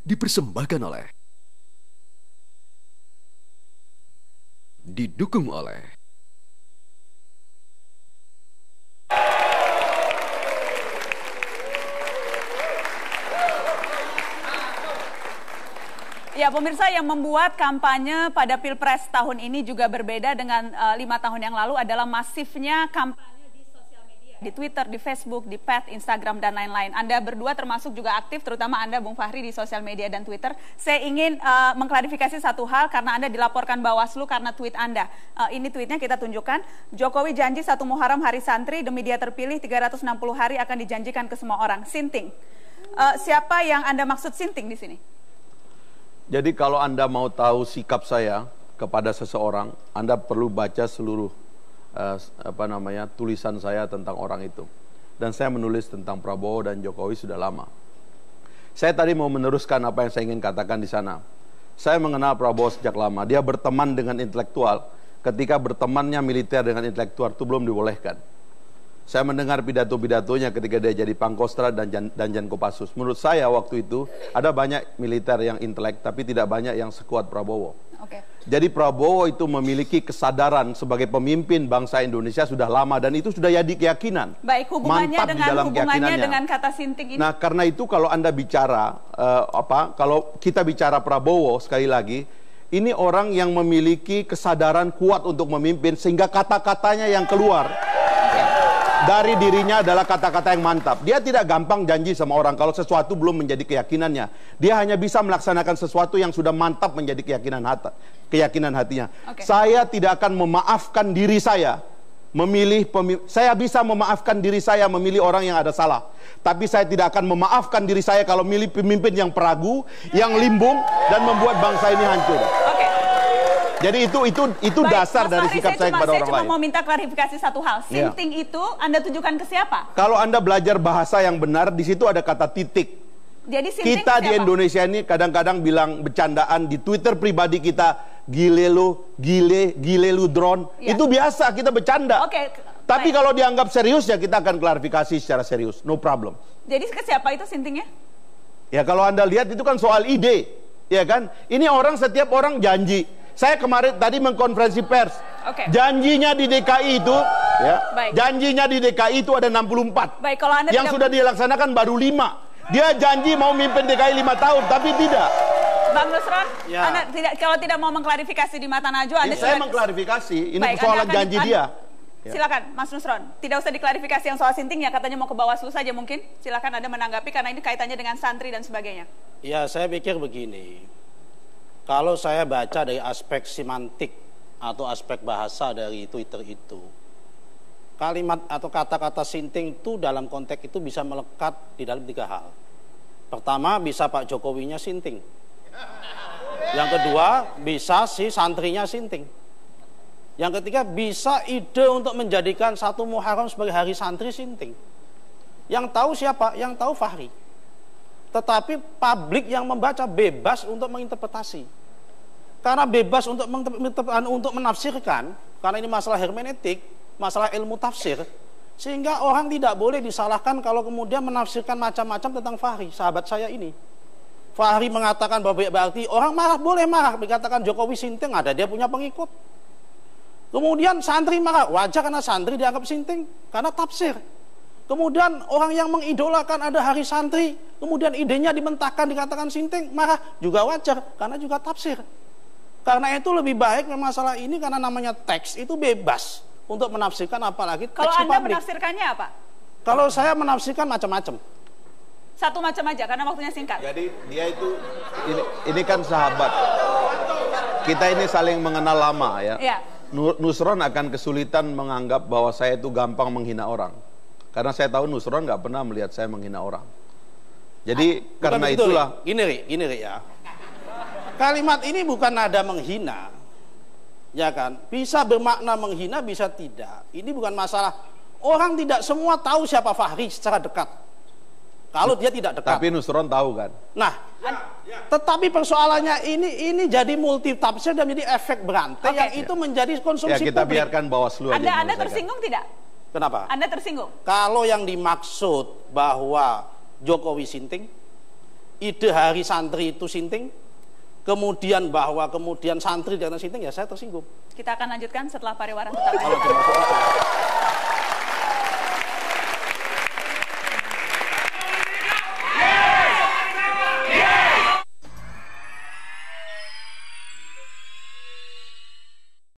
dipersembahkan oleh, didukung oleh ya, pemirsa, yang membuat kampanye pada Pilpres tahun ini juga berbeda dengan 5 tahun yang lalu adalah masifnya kampanye di sosial media, di Twitter, di Facebook, di Pet, Instagram, dan lain-lain. Anda berdua termasuk juga aktif, terutama Anda, Bung Fahri, di sosial media dan Twitter. Saya ingin mengklarifikasi satu hal karena Anda dilaporkan Bawaslu karena tweet Anda. Ini tweetnya kita tunjukkan. Jokowi janji 1 Muharram Hari Santri, demi dia terpilih 360 hari akan dijanjikan ke semua orang. Sinting. Siapa yang Anda maksud sinting di sini? Jadi kalau Anda mau tahu sikap saya kepada seseorang, Anda perlu baca seluruh tulisan saya tentang orang itu. Dan saya menulis tentang Prabowo dan Jokowi sudah lama. Saya tadi mau meneruskan apa yang saya ingin katakan di sana. Saya mengenal Prabowo sejak lama. Dia berteman dengan intelektual. Ketika bertemannya militer dengan intelektual itu belum dibolehkan. Saya mendengar pidato-pidatonya ketika dia jadi Pangkostrat dan Danjen Kopassus. Menurut saya waktu itu ada banyak militer yang intelek, tapi tidak banyak yang sekuat Prabowo. Okay. Jadi Prabowo itu memiliki kesadaran sebagai pemimpin bangsa Indonesia sudah lama, dan itu sudah jadi keyakinan. Baik, hubungannya dengan kata sinting ini. Nah, karena itu kalau Anda bicara kalau kita bicara Prabowo, sekali lagi, ini orang yang memiliki kesadaran kuat untuk memimpin sehingga kata-katanya yang keluar dari dirinya adalah kata-kata yang mantap. Dia tidak gampang janji sama orang kalau sesuatu belum menjadi keyakinannya. Dia hanya bisa melaksanakan sesuatu yang sudah mantap menjadi keyakinan hatinya. Okay. Saya tidak akan memaafkan diri saya saya bisa memaafkan diri saya memilih orang yang ada salah. Tapi saya tidak akan memaafkan diri saya kalau milih pemimpin yang peragu, yang limbung, dan membuat bangsa ini hancur. Okay. Jadi itu baik, dasar dari sikap saya kepada orang lain. Saya cuma mau minta klarifikasi satu hal. Sinting itu Anda tujukan ke siapa? Kalau Anda belajar bahasa yang benar, di situ ada kata titik. Jadi sinting kita ke di Indonesia ini kadang-kadang bilang bercandaan di Twitter pribadi kita, gile lu drone. Ya. Itu biasa, kita bercanda. Oke. Tapi kalau dianggap serius, ya kita akan klarifikasi secara serius. No problem. Jadi ke siapa itu sintingnya? Ya kalau Anda lihat itu kan soal ide. Ya kan? Ini setiap orang janji. Saya kemarin tadi mengkonferensi pers. Okay. Janjinya di DKI itu, ya. Baik. Janjinya di DKI itu ada 64. Baik, kalau Anda yang sudah dilaksanakan baru 5. Dia janji mau mimpin DKI 5 tahun, tapi tidak. Bang Nusron, ya. Anda kalau tidak mau mengklarifikasi di mata Najwa, Anda saya mengklarifikasi. Ini baik, persoalan janji dia. Silakan, Mas Nusron. Tidak usah diklarifikasi yang soal sinting, ya katanya mau ke Bawaslu saja mungkin. Silakan Anda menanggapi karena ini kaitannya dengan santri dan sebagainya. Ya, saya pikir begini. Kalau saya baca dari aspek semantik atau aspek bahasa dari Twitter itu, kalimat atau kata-kata sinting itu dalam konteks itu bisa melekat di dalam 3 hal. Pertama, bisa Pak Jokowinya sinting. Yang kedua, bisa si santrinya sinting. Yang ketiga, bisa ide untuk menjadikan 1 Muharram sebagai hari santri sinting. Yang tahu siapa? Yang tahu Fahri. Tetapi publik yang membaca bebas untuk menginterpretasi. Karena bebas untuk menafsirkan, karena ini masalah hermeneutik, masalah ilmu tafsir, sehingga orang tidak boleh disalahkan kalau kemudian menafsirkan macam-macam tentang Fahri, sahabat saya ini. Fahri mengatakan bahwa berarti orang marah, boleh marah, dikatakan Jokowi sinting, ada dia punya pengikut. Kemudian santri marah, wajar karena santri dianggap sinting, karena tafsir. Kemudian orang yang mengidolakan ada hari santri, kemudian idenya dimentahkan dikatakan sinting, marah, juga wajar, karena juga tafsir. Karena itu lebih baik masalah ini karena namanya teks itu bebas untuk menafsirkan, apalagi teks Kalau Anda publik. menafsirkannya apa? Kalau saya menafsirkan macam-macam. Satu macam aja karena waktunya singkat. Jadi dia itu ini kan sahabat. Kita ini saling mengenal lama ya. Ya. Nusron akan kesulitan menganggap bahwa saya itu gampang menghina orang. Karena saya tahu Nusron nggak pernah melihat saya menghina orang. Jadi karena begitu, itulah. Gini Ri ya. Kalimat ini bukan nada menghina, ya kan? Bisa bermakna menghina, bisa tidak. Ini bukan masalah. Orang tidak semua tahu siapa Fahri secara dekat. Kalau dia tidak dekat. Tapi Nusron tahu kan? Nah, tetapi persoalannya ini jadi multi tafsir dan menjadi efek berantai yang itu menjadi konsumsi kita publik. biarkan Bawaslu aja. Anda tersinggung tidak? Kenapa? Anda tersinggung? Kalau yang dimaksud bahwa Jokowi sinting, ide hari santri itu sinting, kemudian bahwa kemudian santri dan sinting, ya saya tersinggung. Kita akan lanjutkan setelah pariwara tetap. Kalau dimaksud